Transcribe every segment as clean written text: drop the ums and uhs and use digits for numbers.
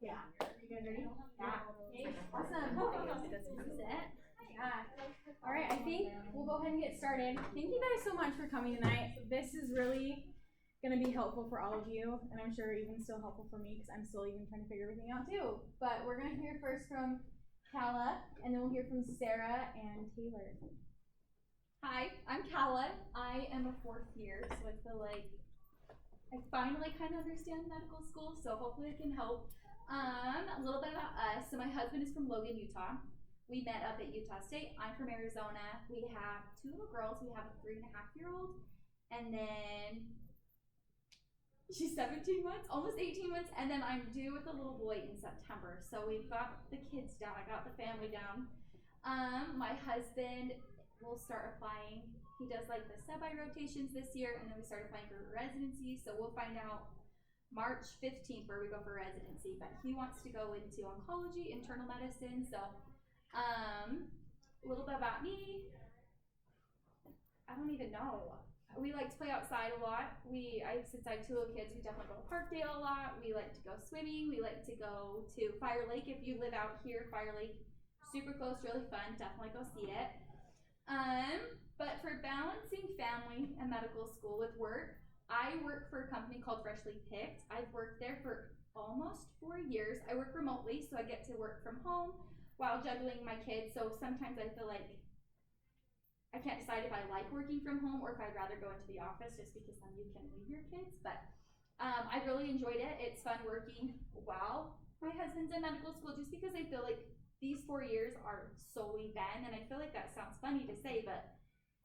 Yeah. You guys ready? Yeah. Okay. Awesome. Yeah. All right. I think we'll go ahead and get started. Thank you guys so much for coming tonight. This is really going to be helpful for all of you, and I'm sure even still helpful for me because I'm still even trying to figure everything out too. But we're going to hear first from Kala, and then we'll hear from Sarah and Taylor. Hi, I'm Kala. I am a 4th year, so I feel like I finally kind of understand medical school, so hopefully I can help. A little bit about us. So my husband is from Logan, Utah. We met up at Utah State. I'm from Arizona. We have 2 little girls. We have a 3.5-year-old, and then she's 17 months, almost 18 months, and then I'm due with a little boy in September. So we've got the kids down. I got the family down. My husband will start applying. He does like the semi-rotations this year, and then we start applying for residency. So we'll find out March 15th where we go for residency. But he wants to go into oncology, internal medicine. So a little bit about me. I don't even know. We like to play outside a lot. Since I have 2 little kids, we definitely go to Parkdale a lot. We like to go swimming. We like to go to Fire Lake. If you live out here, Fire Lake, super close, really fun. Definitely go see it. But for balancing family and medical school with work, I work for a company called Freshly Picked. I've worked there for almost 4 years. I work remotely, so I get to work from home while juggling my kids. So sometimes I feel like I can't decide if I like working from home or if I'd rather go into the office just because then you can leave your kids. But I really enjoyed it. It's fun working while my husband's in medical school just because I feel like these 4 years are solely them. And I feel like that sounds funny to say, but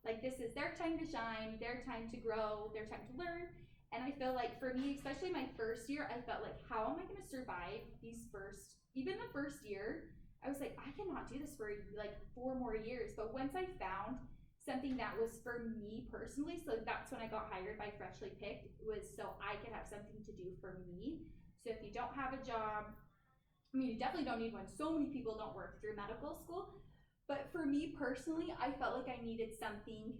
like this is their time to shine, their time to grow, their time to learn. And I feel like for me, especially my first year, I felt like, how am I going to survive even the first year? I was like, I cannot do this for like 4 more years. But once I found something that was for me personally, so that's when I got hired by Freshly Picked, was so I could have something to do for me. So if you don't have a job, I mean, you definitely don't need one. So many people don't work through medical school. But for me personally, I felt like I needed something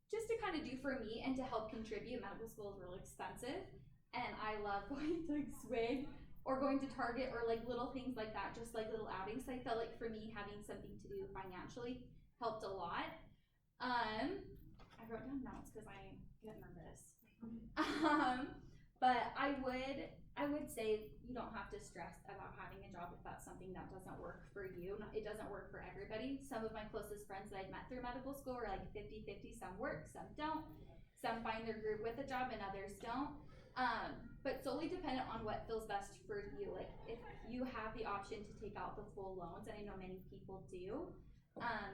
just to kind of do for me and to help contribute. Medical school is really expensive. And I love going to like Swig or going to Target or like little things like that, just like little outings. So I felt like for me, having something to do financially helped a lot. I wrote down notes because I get nervous. But I would say you don't have to stress about having a job if that's something that doesn't work for you. It doesn't work for everybody. Some of my closest friends that I've met through medical school were like 50-50. Some work, some don't. Some find their groove with a job and others don't. But solely dependent on what feels best for you. Like if you have the option to take out the full loans, and I know many people do.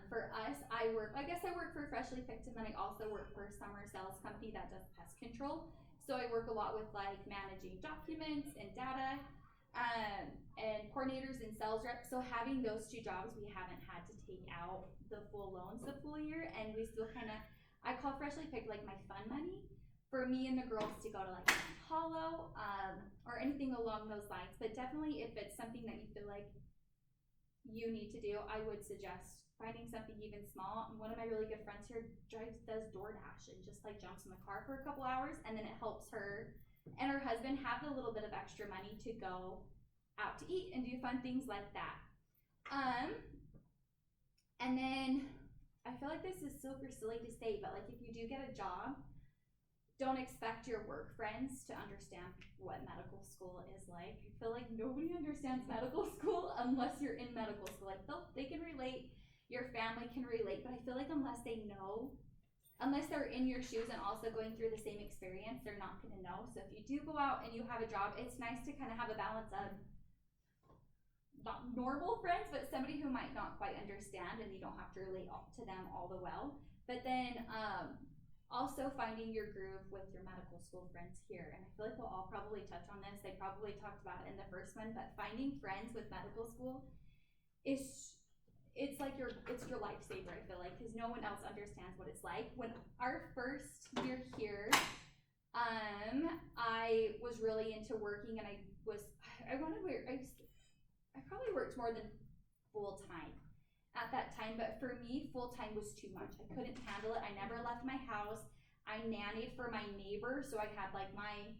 For us, I work for Freshly Picked, and then I also work for a summer sales company that does pest control. So I work a lot with like managing documents and data, and coordinators and sales reps. So having those 2 jobs, we haven't had to take out the full loans the full year, and we still I call Freshly Picked like my fun money for me and the girls to go to like Hollow, or anything along those lines. But definitely if it's something that you feel like you need to do, I would suggest finding something even small. And one of my really good friends here does DoorDash and just like jumps in the car for a couple hours, and then it helps her and her husband have a little bit of extra money to go out to eat and do fun things like that. And then I feel like this is super silly to say, but like if you do get a job, don't expect your work friends to understand what medical school is like. I feel like nobody understands medical school unless you're in medical school. Like they can relate, your family can relate, but I feel like unless they're in your shoes and also going through the same experience, they're not going to know. So if you do go out and you have a job, it's nice to kind of have a balance of not normal friends, but somebody who might not quite understand, and you don't have to relate to them all the well. But then also finding your groove with your medical school friends here. And I feel like we'll all probably touch on this. They probably talked about it in the first one, but finding friends with medical school it's your lifesaver, I feel like, because no one else understands what it's like. When our first year here, I was really into working, and I probably worked more than full time at that time, but for me, full time was too much. I couldn't handle it. I never left my house. I nannied for my neighbor, so I had like my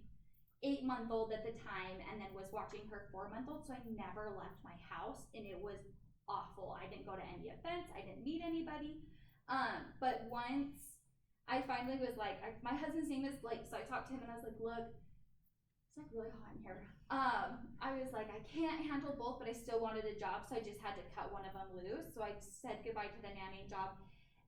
8-month-old at the time and then was watching her 4-month-old, so I never left my house, and it was awful. I didn't go to any events, I didn't meet anybody. But once I finally was like, my husband's name is Blake, so I talked to him and I was like, look, it's like really hot in here. I was like, I can't handle both, but I still wanted a job, so I just had to cut one of them loose. So I said goodbye to the nannying job.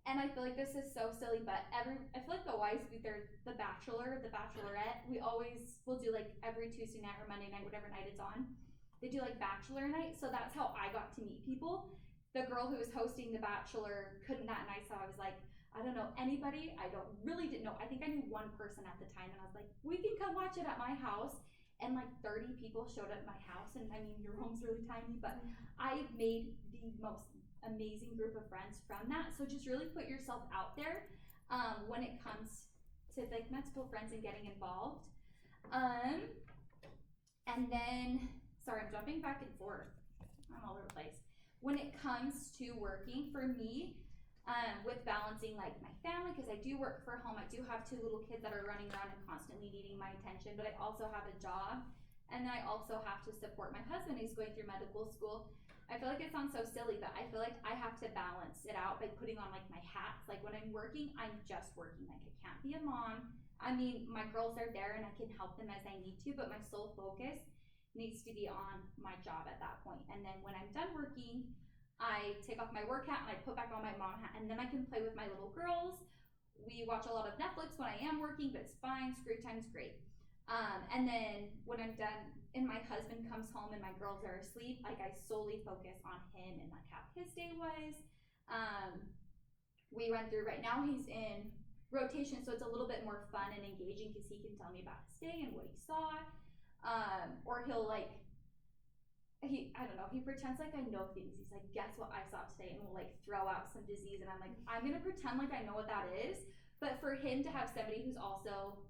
And I feel like this is so silly, but I feel like the wives do the Bachelor, the Bachelorette. We always will do like every Tuesday night or Monday night, whatever night it's on. They do like Bachelor night, so that's how I got to meet people. The girl who was hosting the Bachelor couldn't that night, so I was like, I don't know anybody. I didn't know. I think I knew one person at the time, and I was like, we can come watch it at my house. And like 30 people showed up at my house, and I mean, your home's really tiny, but I made the most amazing group of friends from that. So just really put yourself out there when it comes to like med school friends and getting involved. And then, sorry, I'm jumping back and forth. I'm all over the place. When it comes to working, for me, with balancing like my family, because I do work for home, I do have 2 little kids that are running around and constantly needing my attention, but I also have a job, and then I also have to support my husband who's going through medical school. I feel like it sounds so silly, but I feel like I have to balance it out by putting on like my hats. Like when I'm working, I'm just working. Like I can't be a mom. I mean, my girls are there and I can help them as I need to, but my sole focus needs to be on my job at that point. And then when I'm done working, I take off my work hat and I put back on my mom hat, and then I can play with my little girls. We watch a lot of Netflix when I am working, but it's fine. Screen time's great. And then when I'm done and my husband comes home and my girls are asleep, like I solely focus on him and like how his day was. We run through, right now he's in rotation, so it's a little bit more fun and engaging because he can tell me about his day and what he saw. Or he'll like, I don't know, he pretends like I know things. He's like, guess what I saw today, and will like throw out some disease, and I'm like, I'm gonna pretend like I know what that is. But for him to have somebody who's also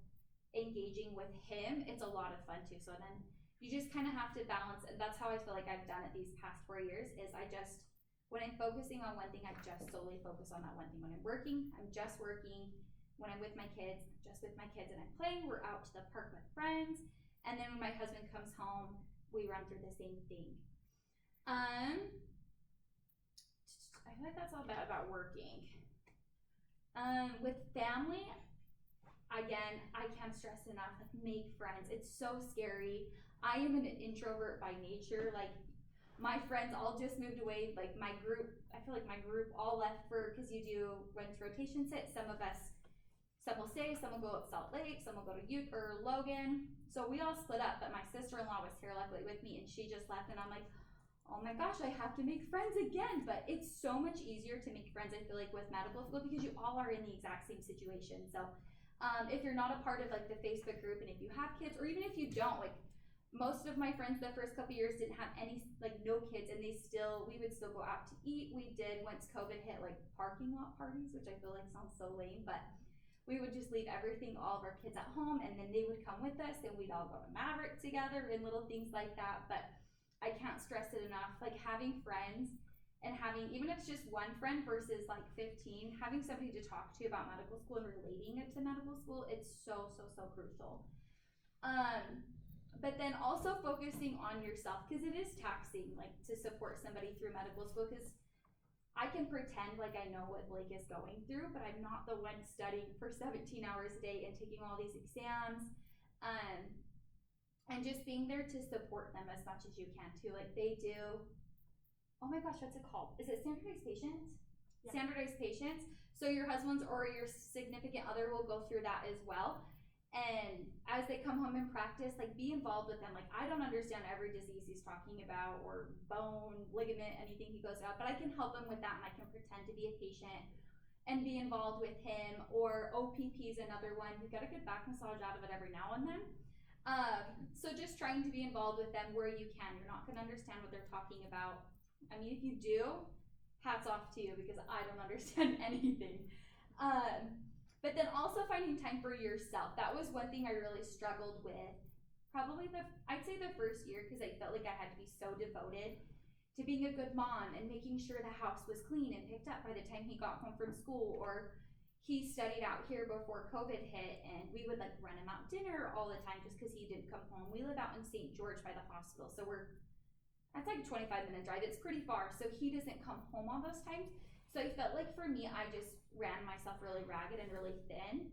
engaging with him, it's a lot of fun too. So then you just kind of have to balance, and that's how I feel like I've done it these past 4 years, is when I'm focusing on one thing, I just solely focus on that one thing. When I'm working, I'm just working. When I'm with my kids, I'm just with my kids and I'm playing. We're out to the park with friends. And then when my husband comes home, we run through the same thing. I feel like that's all about working. With family, again, I can't stress enough, like, make friends. It's so scary. I am an introvert by nature. Like, my friends all just moved away. Like, my group, I feel like my group all left because you do when rotation sit. Some will stay, some will go up Salt Lake, some will go to Logan. So we all split up, but my sister-in-law was here luckily with me, and she just left, and I'm like, oh my gosh, I have to make friends again. But it's so much easier to make friends, I feel like, with medical school, because you all are in the exact same situation. So if you're not a part of like the Facebook group, and if you have kids, or even if you don't, like most of my friends the first couple years didn't have any, like no kids, and we would still go out to eat. We did, once COVID hit, like parking lot parties, which I feel like sounds so lame, but we would just leave everything, all of our kids at home, and then they would come with us, and we'd all go to Maverick together and little things like that. But I can't stress it enough, like having friends and having, even if it's just one friend versus like 15, having somebody to talk to about medical school and relating it to medical school, it's so crucial. But then also focusing on yourself, because it is taxing, like to support somebody through medical school, because I can pretend like I know what Blake is going through, but I'm not the one studying for 17 hours a day and taking all these exams. And just being there to support them as much as you can too. Like they do, oh my gosh, what's it called? Is it standardized patients? Yeah. Standardized patients. So your husband's or your significant other will go through that as well. And as they come home and practice, like be involved with them. Like I don't understand every disease he's talking about, or bone, ligament, anything he goes about, but I can help him with that, and I can pretend to be a patient and be involved with him. Or OPP is another one. You get a good back massage out of it every now and then. So just trying to be involved with them where you can. You're not going to understand what they're talking about. I mean, if you do, hats off to you, because I don't understand anything. But then also finding time for yourself. That was one thing I really struggled with. Probably I'd say the first year, because I felt like I had to be so devoted to being a good mom and making sure the house was clean and picked up by the time he got home from school, or he studied out here before COVID hit, and we would like run him out dinner all the time just because he didn't come home. We live out in St. George by the hospital, so that's like a 25-minute drive. It's pretty far, so he doesn't come home all those times. So I felt like for me, I just ran myself really ragged and really thin.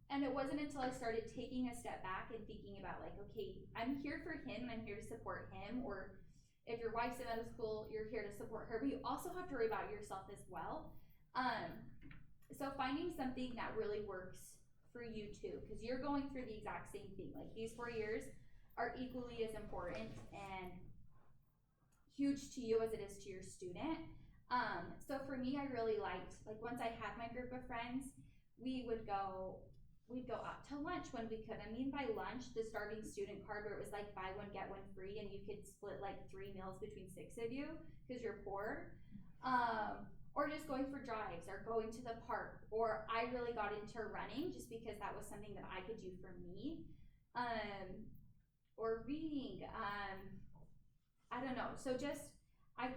And it wasn't until I started taking a step back and thinking about like, okay, I'm here for him and I'm here to support him. Or if your wife's in medical school, you're here to support her, but you also have to worry about yourself as well. So finding something that really works for you too, because you're going through the exact same thing. Like these 4 years are equally as important and huge to you as it is to your student. So for me, I really liked, like once I had my group of friends, we'd go out to lunch when we could. I mean, by lunch, the starting student card where it was like buy one, get one free, and you could split like 3 meals between 6 of you because you're poor. Or just going for drives or going to the park. Or I really got into running just because that was something that I could do for me. Or reading, I don't know. So just, I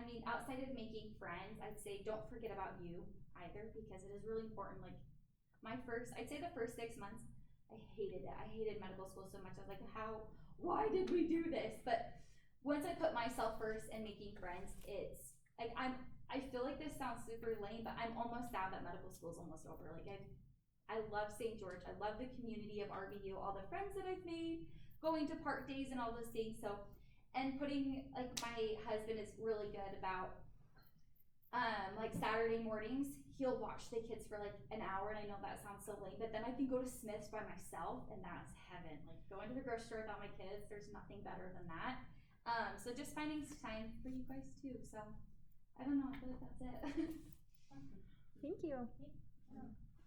mean, outside of making friends, I'd say don't forget about you either, because it is really important. Like I'd say the first 6 months, I hated it. I hated medical school so much. I was like, why did we do this? But once I put myself first and making friends, it's like, I feel like this sounds super lame, but I'm almost sad that medical school is almost over. Like I love St. George. I love the community of RVU, all the friends that I've made, going to park days and all those things. So, and putting, like my husband is really good about, like Saturday mornings, he'll watch the kids for like an hour, and I know that sounds so lame, but then I can go to Smith's by myself, and that's heaven. Like going to the grocery store without my kids, there's nothing better than that. So just finding time for you guys too. So I don't know, I feel like that's it. Thank you.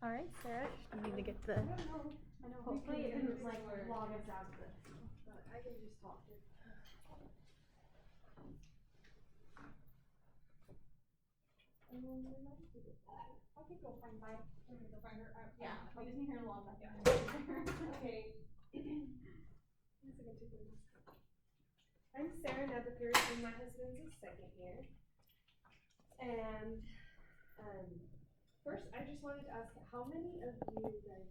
All right, Sarah, you need to get the. I know. Hopefully it didn't like log us out of this. But I can just talk to. I could go find my. I'm gonna go find her. Yeah, we just need her to log back in. Okay. I'm Sarah Nebuchadnezzar, and my husband's a second year. And first, I just wanted to ask, how many of you guys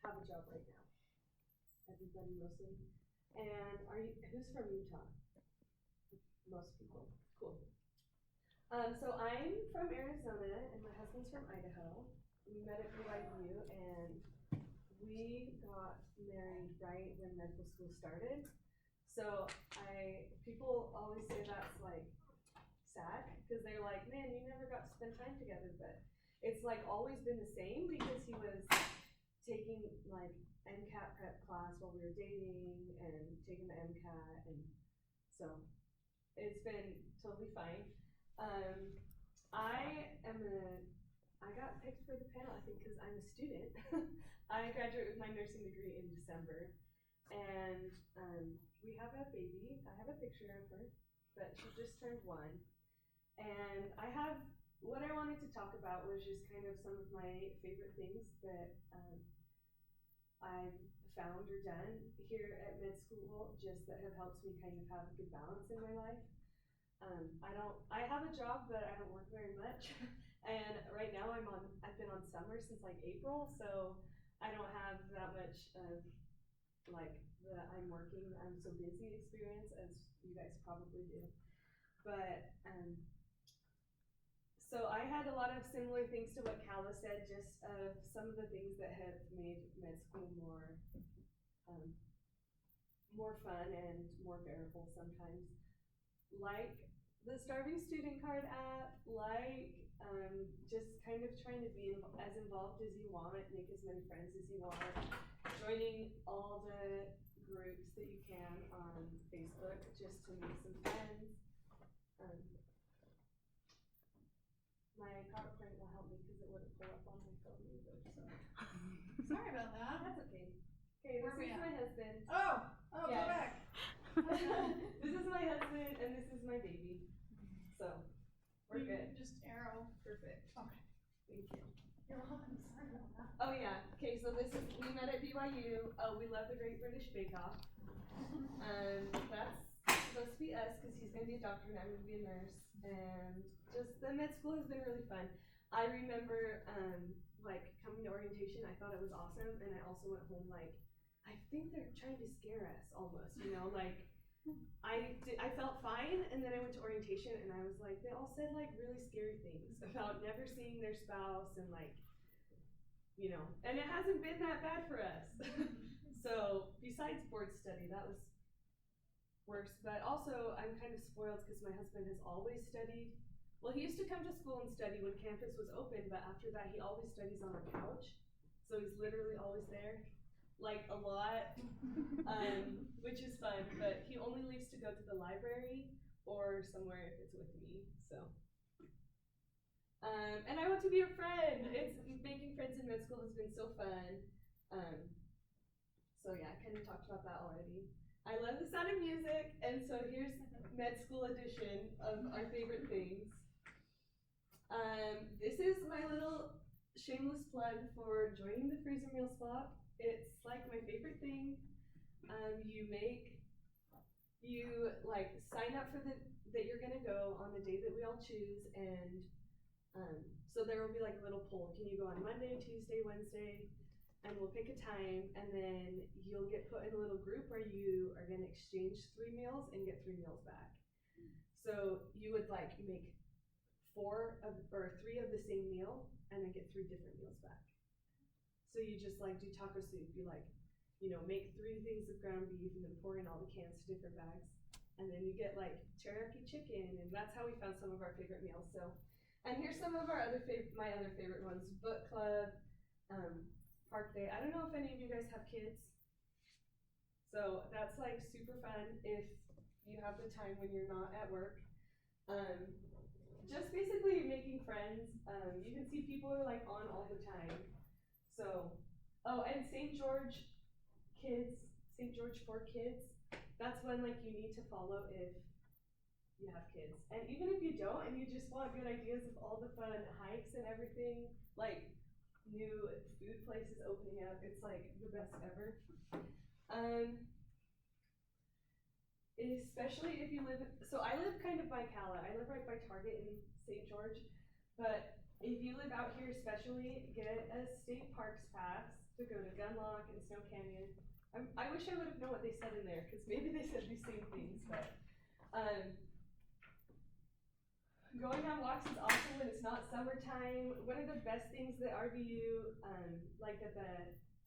have a job right now? Everybody mostly. And who's from Utah? Most people. Cool. So I'm from Arizona, and my husband's from Idaho. We met at BYU, and we got married right when medical school started. So people always say that's like sad, because they're like, man, you never got to spend time together. But it's like always been the same, because he was taking like MCAT prep class while we were dating and taking the MCAT, and so it's been totally fine. I got picked for the panel, I think, because I'm a student. I graduated with my nursing degree in December, and we have a baby. I have a picture of her, but she just turned 1. And what I wanted to talk about was just kind of some of my favorite things that I've found or done here at med school, just that have helped me kind of have a good balance in my life. I have a job, but I don't work very much. And right now I've been on summer since like April, so I don't have that much of like the I'm working, I'm so busy experience as you guys probably do. But so I had a lot of similar things to what Kala said, just of some of the things that have made med school more fun and more bearable sometimes. Like the Starving Student Card app, like just kind of trying to be as involved as you want, make as many friends as you want, joining all the groups that you can on Facebook just to make some friends. My PowerPoint will help me because it wouldn't pull up on my phone either, so. Sorry about that. That's okay. Okay, this is my husband. Oh, Yes. Go back. This is my husband and this is my baby. So, we're good. Just arrow. Perfect. Okay. Thank you. You're welcome. Sorry about that. Oh yeah, okay, so we met at BYU. We love the Great British Bake Off. That's supposed to be us because he's gonna be a doctor and I'm gonna be a nurse. And just the med school has been really fun. I remember like coming to orientation, I thought it was awesome, and I also went home like, I think they're trying to scare us almost, you know, like I felt fine, and then I went to orientation and I was like, they all said like really scary things about never seeing their spouse and like, you know, and it hasn't been that bad for us. So besides board study, that was worse, but also I'm kind of spoiled because my husband has always studied. Well, he used to come to school and study when campus was open, but after that he always studies on our couch. So he's literally always there, like a lot, which is fun, but he only leaves to go to the library or somewhere if it's with me, so. And I want to be a friend. Making friends in med school has been so fun. So yeah, I kind of talked about that already. I love the sound of music, and so here's med school edition of our favorite things. This is my little shameless plug for joining the freezer meal swap. It's like my favorite thing. You like sign up for that you're gonna go on the day that we all choose, and so there will be like a little poll. Can you go on Monday, Tuesday, Wednesday? And we'll pick a time, and then you'll get put in a little group where you are gonna exchange 3 meals and get 3 meals back. So you would like make 3 of the same meal and then get 3 different meals back. So you just like do taco soup. You like, you know, make 3 things of ground beef and then pour in all the cans to different bags. And then you get like teriyaki chicken, and that's how we found some of our favorite meals. So, and here's some of our my other favorite ones: book club, park day. I don't know if any of you guys have kids. So that's like super fun if you have the time when you're not at work. Just basically making friends. You can see people are like on all the time. So, oh, and St. George for kids. That's when like you need to follow if you have kids. And even if you don't and you just want good ideas of all the fun hikes and everything, like new food places opening up, it's like the best ever. Especially if you live, so I live kind of by Cala. I live right by Target in St. George, but if you live out here especially, get a state parks pass to go to Gunlock and Snow Canyon. I wish I would have known what they said in there, because maybe they said these same things, but going on walks is awesome when it's not summertime. One of the best things that RVU, like that the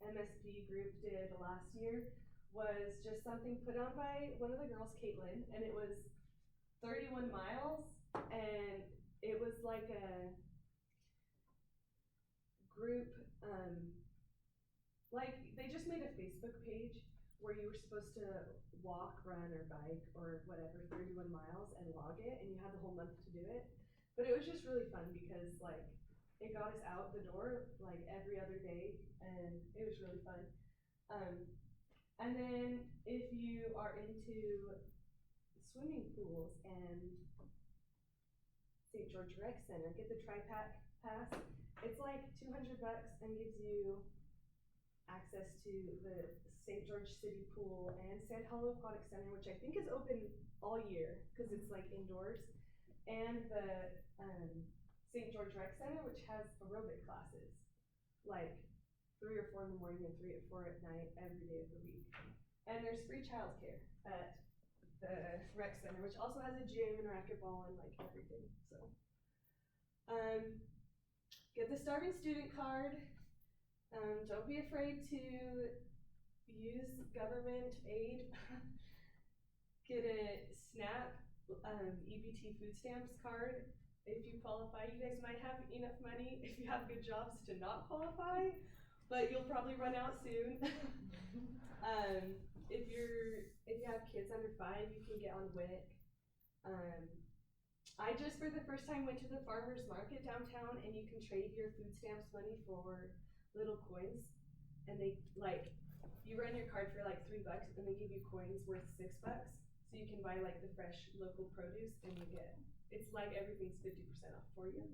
MSP group did last year, was just something put on by one of the girls, Caitlin, and it was 31 miles, and it was like a group, like they just made a Facebook page where you were supposed to walk, run, or bike, or whatever, 31 miles and log it, and you had the whole month to do it. But it was just really fun because like it got us out the door like every other day, and it was really fun. And then if you are into swimming pools and St. George Rec Center, get the tri-pack pass. It's like $200 and gives you access to the St. George City Pool and Sand Hollow Aquatic Center, which I think is open all year because it's like indoors, and the St. George Rec Center, which has aerobic classes, like 3 or 4 in the morning and 3 or 4 at night every day of the week. And there's free childcare at the rec center, which also has a gym and racquetball and like everything. So, get the Starving Student card. Don't be afraid to use government aid. Get a SNAP EBT food stamps card. If you qualify, you guys might have enough money if you have good jobs to not qualify, but you'll probably run out soon. If you have kids under 5, you can get on WIC. I just for the first time went to the farmer's market downtown, and you can trade your food stamps money for little coins, and they like you run your card for like $3 and they give you coins worth $6, so you can buy like the fresh local produce, and you get it's like everything's 50% off for you.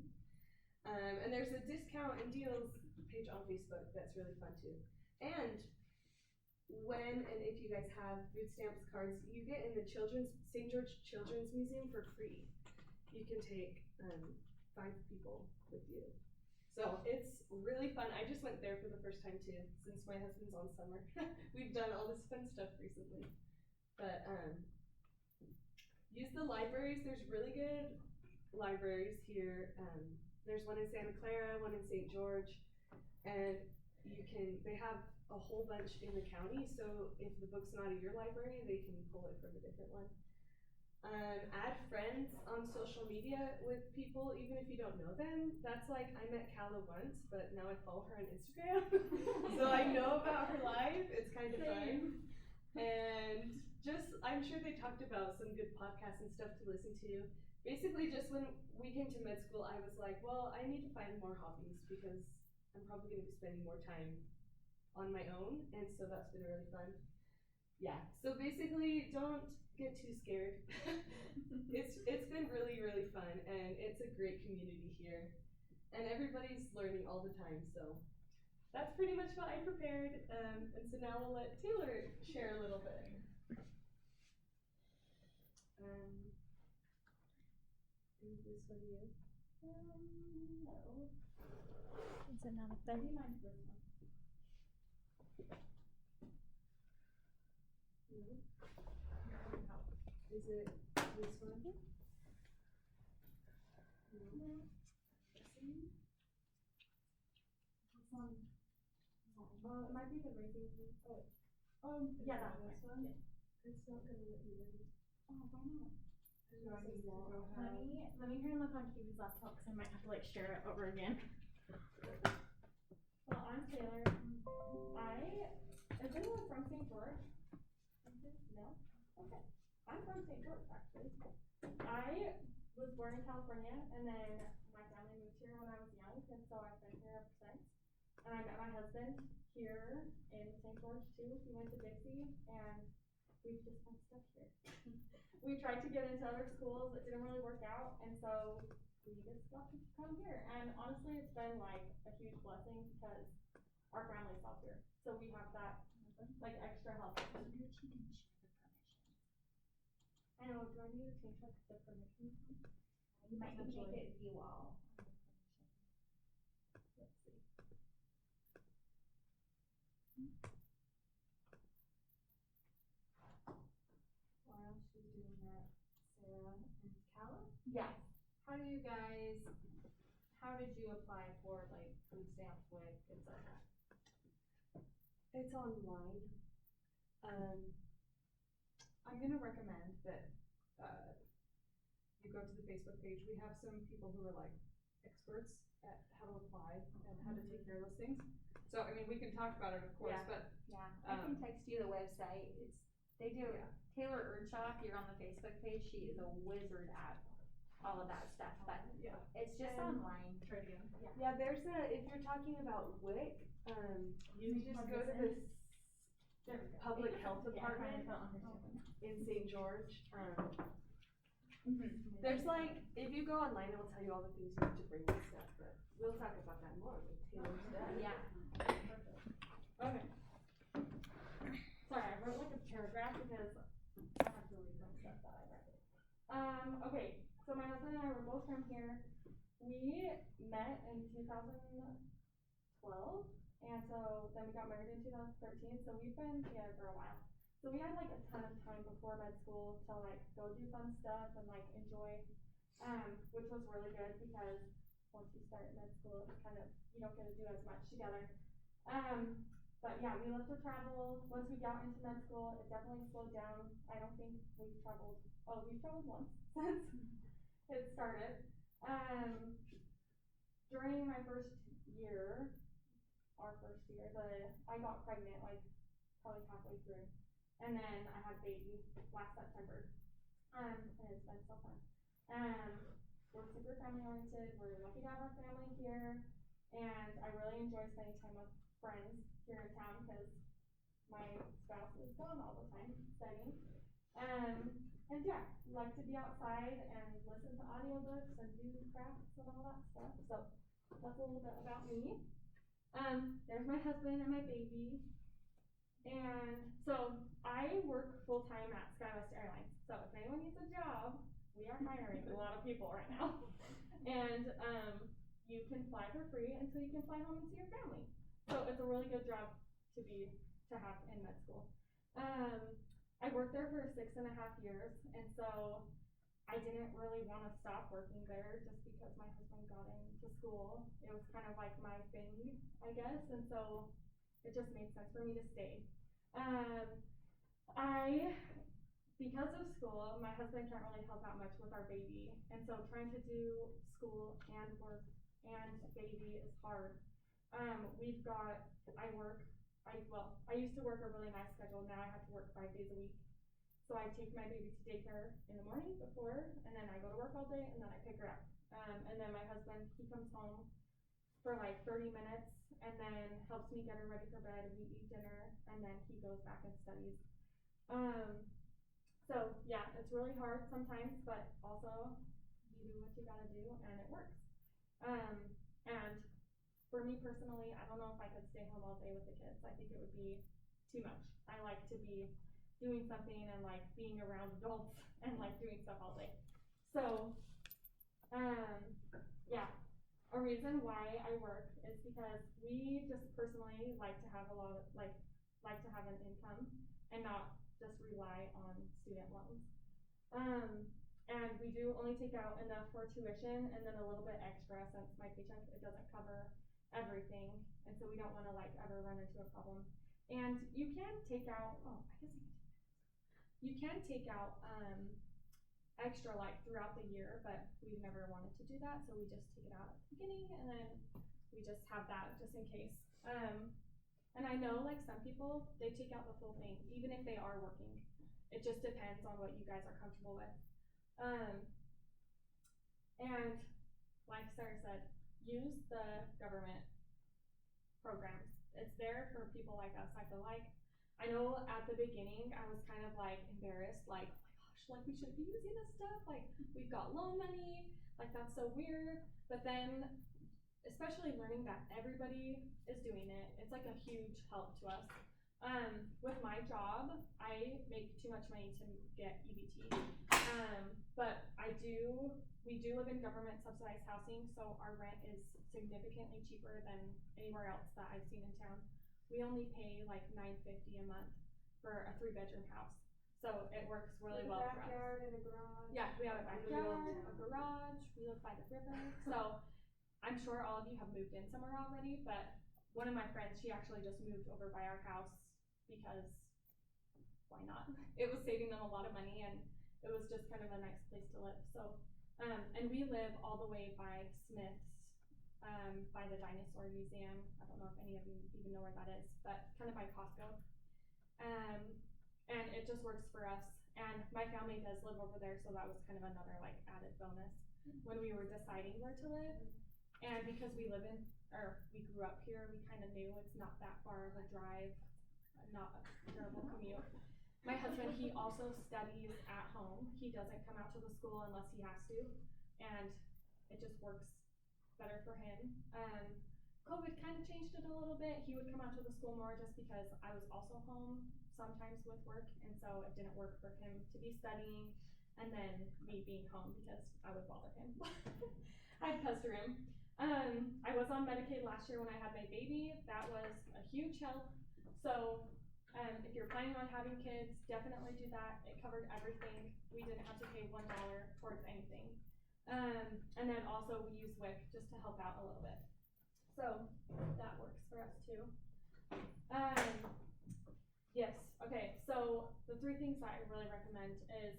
And there's a discount and deals page on Facebook that's really fun too. And when and if you guys have food stamps cards, you get in the St. George Children's Museum for free. You can take 5 people with you. So it's really fun. I just went there for the first time too, since my husband's on summer. We've done all this fun stuff recently. But use the libraries. There's really good libraries here. There's one in Santa Clara, one in St. George, and they have a whole bunch in the county, so if the book's not at your library, they can pull it from a different one. Add friends on social media with people, even if you don't know them. That's like, I met Calla once, but now I follow her on Instagram, so I know about her life. It's kind of fun. And just, I'm sure they talked about some good podcasts and stuff to listen to. Basically, just when we came to med school, I was like, well, I need to find more hobbies because I'm probably going to be spending more time on my own, and so that's been really fun. Yeah, so basically, don't get too scared. It's been really, really fun, and it's a great community here, and everybody's learning all the time, so that's pretty much what I prepared, and so now we'll let Taylor share a little bit. Is this one you? No. Is it not up there? Maybe mine's this one. No. Is it this one? No. It might be the rating. Yeah, that this one. It's not gonna let me read. Oh, why not? Let me turn the on Kiwi's laptop because I might have to like share it over again. Well, I'm Taylor. Is anyone from St. George? No? Okay. I'm from St. George, actually. I was born in California, and then my family moved here when I was young, and so I've been here ever since. And I met my husband here in St. George too. He went to Dixie, and we've just been stuck here. We tried to get into other schools, it didn't really work out, and so we just got to come here. And honestly, it's been like a huge blessing because our family's out here, so we have that like extra help. I know. Do I need to change like the permission? You might need to make it view all. Let's see. While she's doing that, Sarah and Calla, Yes. how did you apply for like food stamps, WIC, etc.? It's online. I'm gonna recommend that you go to the Facebook page. We have some people who are like experts at how to apply and how to take care of those things. So I mean, we can talk about it, of course, Yeah. but Yeah. I can text you the website. They do. Yeah. Taylor Earnshaw, if you're on the Facebook page, she is a wizard at all of that stuff. But yeah. it's just And- online. Try it again. Yeah, there's if you're talking about WIC, you just go to this public health department in St. George. There's like, if you go online, it will tell you all the things you need to bring and stuff, but we'll talk about that more with Taylor today. Yeah. Okay. Sorry, I wrote like a paragraph because I have to read my stuff that I read. Okay, so my husband and I were both from here. We met in 2012, and so then we got married in 2013, so we've been together for a while. So we had like a ton of time before med school to like go do fun stuff and like enjoy, which was really good because once you start med school, it's kind of, you don't get to do as much together. But yeah, we love to travel. Once we got into med school, it definitely slowed down. I don't think we've traveled once since it started. During my first year, I got pregnant like probably halfway through. And then I had a baby last September. And it's been so fun. We're super family oriented. We're lucky to have our family here. And I really enjoy spending time with friends here in town because my spouse is gone all the time studying. And yeah, like to be outside and listen to audiobooks and do crafts and all that stuff. So that's a little bit about me. There's my husband and my baby. And so I work full time at SkyWest Airlines. So if anyone needs a job, we are hiring a lot of people right now. And you can fly for free until you can fly home and see your family. So it's a really good job to have in med school. I worked there for 6.5 years, and so I didn't really want to stop working there just because my husband got into school. It was kind of like my thing, I guess, and so it just made sense for me to stay. Because of school, my husband can't really help out much with our baby, and so trying to do school and work and baby is hard. I used to work a really nice schedule. Now I have to work 5 days a week. So I take my baby to daycare in the morning before, and then I go to work all day, and then I pick her up. And then my husband, he comes home for like 30 minutes, and then helps me get her ready for bed. We eat dinner, and then he goes back and studies. So yeah, it's really hard sometimes, but also you do what you gotta do, and it works. And for me personally, I don't know if I could stay home all day with the kids. I think it would be too much. I like to be doing something and like being around adults and like doing stuff all day. So, yeah, a reason why I work is because we just personally like to have like to have an income and not just rely on student loans. And we do only take out enough for tuition and then a little bit extra since my paycheck, it doesn't cover everything, and so we don't want to like ever run into a problem. And you can take out, extra like throughout the year, but we've never wanted to do that, so we just take it out at the beginning, and then we just have that just in case. And I know like some people, they take out the full thing, even if they are working. It just depends on what you guys are comfortable with. And like Sarah said, use the government programs. It's there for people like us, I feel like. I know at the beginning, I was kind of like embarrassed, like, oh my gosh, like we shouldn't be using this stuff. Like we've got loan money, like that's so weird. But then, especially learning that everybody is doing it, it's like a huge help to us. With my job, I make too much money to get EBT. But we do live in government subsidized housing, so our rent is significantly cheaper than anywhere else that I've seen in town. We only pay like $9.50 a month for a 3-bedroom house. So it works really well for us. Backyard and a garage. Yeah, we have a backyard, a garage, we live by the river. So I'm sure all of you have moved in somewhere already, but one of my friends, she actually just moved over by our house because why not? It was saving them a lot of money, and it was just kind of a nice place to live. So, and we live all the way by Smith's, by the Dinosaur Museum. I don't know if any of you even know where that is, but kind of by Costco. And it just works for us. And my family does live over there, so that was kind of another like added bonus when we were deciding where to live. And because we grew up here, we kind of knew it's not that far of a drive, not a terrible commute. My husband, he also studies at home. He doesn't come out to the school unless he has to, and it just works better for him. COVID kind of changed it a little bit. He would come out to the school more just because I was also home sometimes with work, and so it didn't work for him to be studying and then me being home because I would bother him. I'd pester him. I was on Medicaid last year when I had my baby. That was a huge help. So if you're planning on having kids, definitely do that. It covered everything. We didn't have to pay $1 towards anything. And then also we use WIC just to help out a little bit. So that works for us too. Yes, okay, so the 3 things that I really recommend is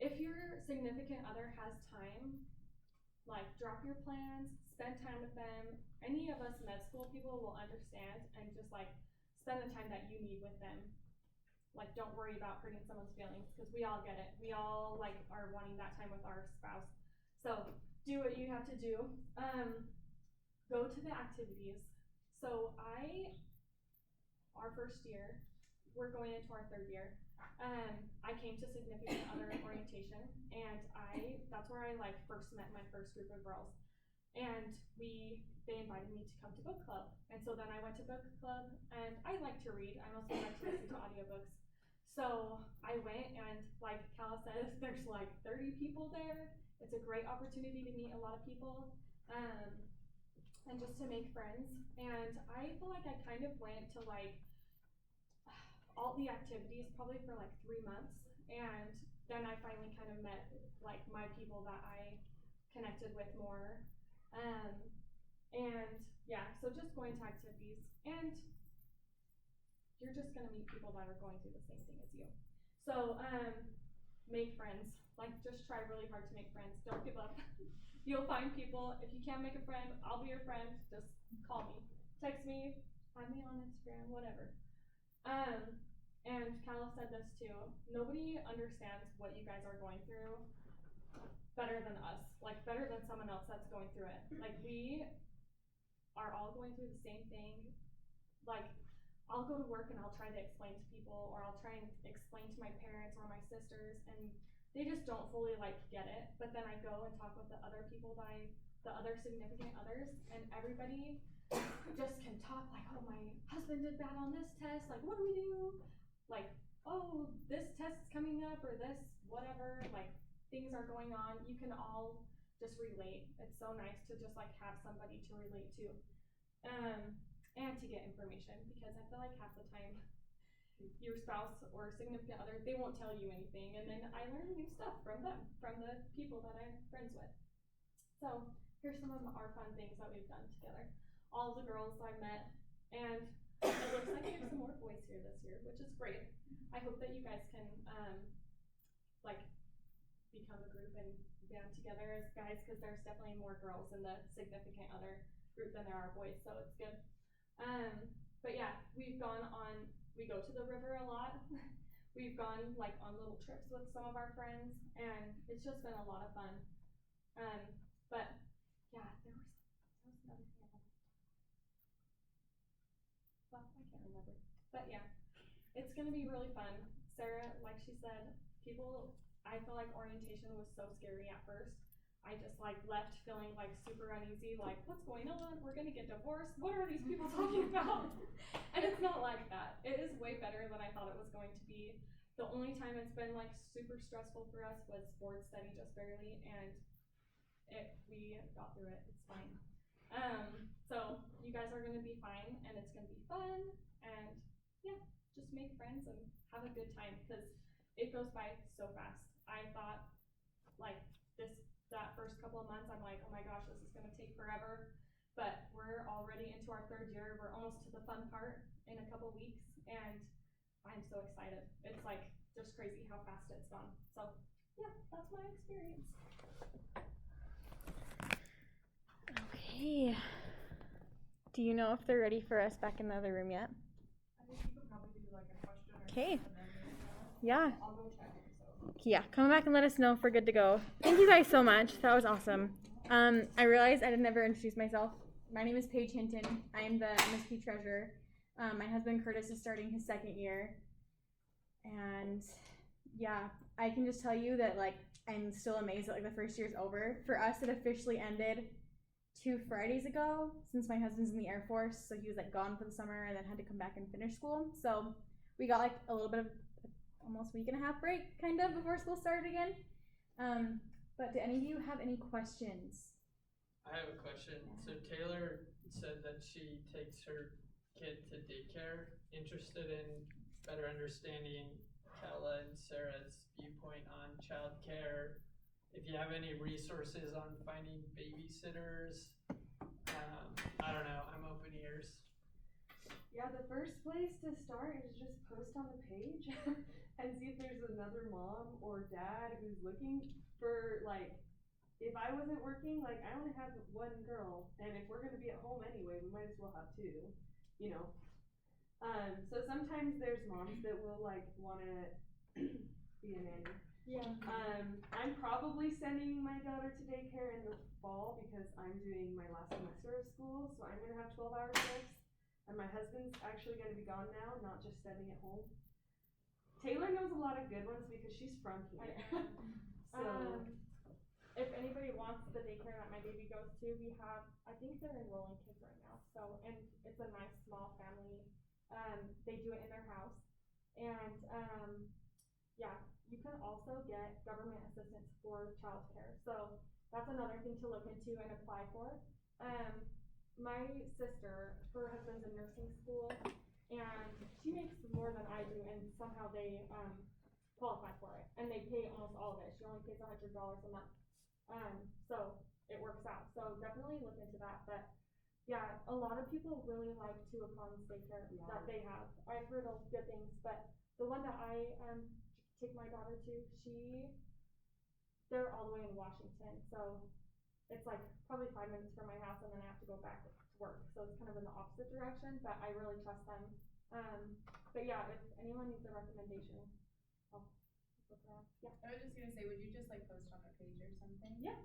if your significant other has time, like drop your plans, spend time with them. Any of us med school people will understand and just like spend the time that you need with them. Like don't worry about hurting someone's feelings because we all get it. We all like are wanting that time with our spouse. So do what you have to do. Go to the activities. So our first year, we're going into our 3rd year. I came to significant other orientation, and that's where I like first met my first group of girls. And they invited me to come to book club. And so then I went to book club, and I like to read. I mostly like to listen to audiobooks. So I went, and like Kala says, there's like 30 people there. It's a great opportunity to meet a lot of people, and just to make friends. And I feel like I kind of went to like all the activities probably for like 3 months, and then I finally kind of met like my people that I connected with more. And yeah, so just going to activities, and you're just gonna meet people that are going through the same thing as you. So make friends. Like, just try really hard to make friends. Don't give up. You'll find people. If you can't make a friend, I'll be your friend. Just call me, text me, find me on Instagram, whatever. And Kala said this too. Nobody understands what you guys are going through better than us. Like, better than someone else that's going through it. Like, we are all going through the same thing. Like, I'll go to work and I'll try to explain to people, or I'll try and explain to my parents or my sisters, and they just don't fully like get it. But then I go and talk with the other people the other significant others, and everybody just can talk like, oh, my husband did bad on this test, like, what do we do? Like, oh, this test's coming up, or this whatever, like, things are going on. You can all just relate. It's so nice to just like have somebody to relate to. And to get information, because I feel like half the time your spouse or significant other, they won't tell you anything, and then I learn new stuff from them, from the people that I'm friends with. So here's some of our fun things that we've done together. All the girls I met, and it looks like there's some more boys here this year, which is great. I hope that you guys can like become a group and band together as guys, because there's definitely more girls in the significant other group than there are boys, so it's good. But yeah, we go to the river a lot. We've gone like on little trips with some of our friends, and it's just been a lot of fun. But yeah, there was another thing. Well, I can't remember. But yeah, it's gonna be really fun. Sarah, like she said, I feel like orientation was so scary at first. I just like left feeling like super uneasy, like, what's going on? We're gonna get divorced. What are these people talking about? And it's not like that. It is way better than I thought it was going to be. The only time it's been like super stressful for us was board study, just barely, and we got through it. It's fine. So you guys are gonna be fine, and it's gonna be fun, and yeah, just make friends and have a good time, because it goes by so fast. I thought like that first couple of months, I'm like, oh my gosh, this is gonna take forever. But we're already into our 3rd year. We're almost to the fun part in a couple weeks, and I'm so excited. It's like just crazy how fast it's gone. So yeah, that's my experience. Okay. Do you know if they're ready for us back in the other room yet? I think you could probably do like a question or Okay. something, and then Yeah. I'll go check. So. Yeah, come back and let us know if we're good to go. Thank you guys so much. That was awesome. I realized I didn't ever introduce myself. My name is Paige Hinton. I am the MSP treasurer. My husband Curtis is starting his 2nd year. And yeah, I can just tell you that like I'm still amazed that like the 1st year's over. For us, it officially ended 2 Fridays ago, since my husband's in the Air Force, so he was like gone for the summer and then had to come back and finish school. So we got like a little bit of almost week and a half break kind of before school started again. But do any of you have any questions? I have a question. So Taylor said that she takes her kid to daycare, interested in better understanding Kala and Sarah's viewpoint on childcare. If you have any resources on finding babysitters, I don't know, I'm open ears. Yeah, the first place to start is just post on the page and see if there's another mom or dad who's looking for, like, if I wasn't working, like, I only have 1 girl, and if we're gonna be at home anyway, we might as well have 2, you know. So sometimes there's moms that will like wanna be a nanny. Yeah. I'm probably sending my daughter to daycare in the fall because I'm doing my last semester of school, so I'm gonna have 12-hour shifts. And my husband's actually gonna be gone now, not just studying at home. Taylor knows a lot of good ones because she's from here. So if anybody wants the daycare that my baby goes to, we have, I think they're enrolling kids right now. So, and it's a nice small family. They do it in their house, And yeah, you can also get government assistance for childcare. So that's another thing to look into and apply for. My sister, her husband's in nursing school, and she makes more than I do, and somehow they qualify for it, and they pay almost all of it. She only pays $100 a month, so it works out. So definitely look into that. But yeah, a lot of people really like Tuacon's daycare that they have. I've heard of good things, but the one that I take my daughter to, they're all the way in Washington, so it's like probably 5 minutes from my house, and then I have to go back to work. So it's kind of in the opposite direction, but I really trust them. But yeah, if anyone needs a recommendation, I'll look around. Yeah. I was just gonna say, would you just like post on a page or something? Yeah.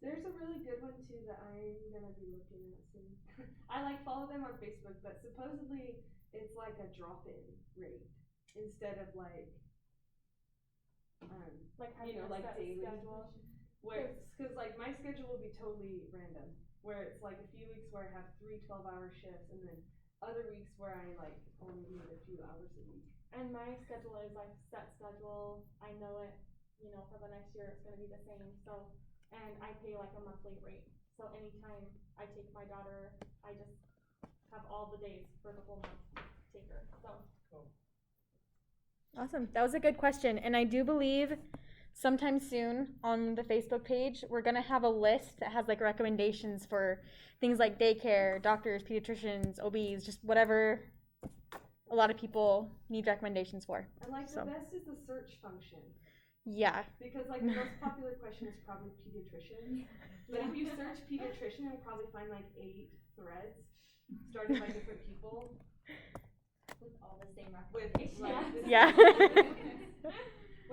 There's a really good one too that I'm gonna be looking at soon. I like follow them on Facebook, but supposedly it's like a drop-in rate instead of like having a like set daily schedule. where because like my schedule will be totally random, where it's like a few weeks where I have 3 12-hour shifts, and then other weeks where I like only need a few hours a week. And my schedule is like set schedule. I know it, for the next year it's gonna be the same. So, and I pay like a monthly rate. So anytime I take my daughter, I just have all the days for the whole month to take her. So. Cool. Awesome. That was a good question. And I do believe sometime soon on the Facebook page, we're going to have a list that has like recommendations for things like daycare, doctors, pediatricians, OBs, just whatever a lot of people need recommendations for. And like the best is the search function. Yeah. Because like the most popular question is probably pediatrician. But if you search pediatrician, you'll probably find like 8 threads started by different people. With all the same With recommendations. like, Yeah.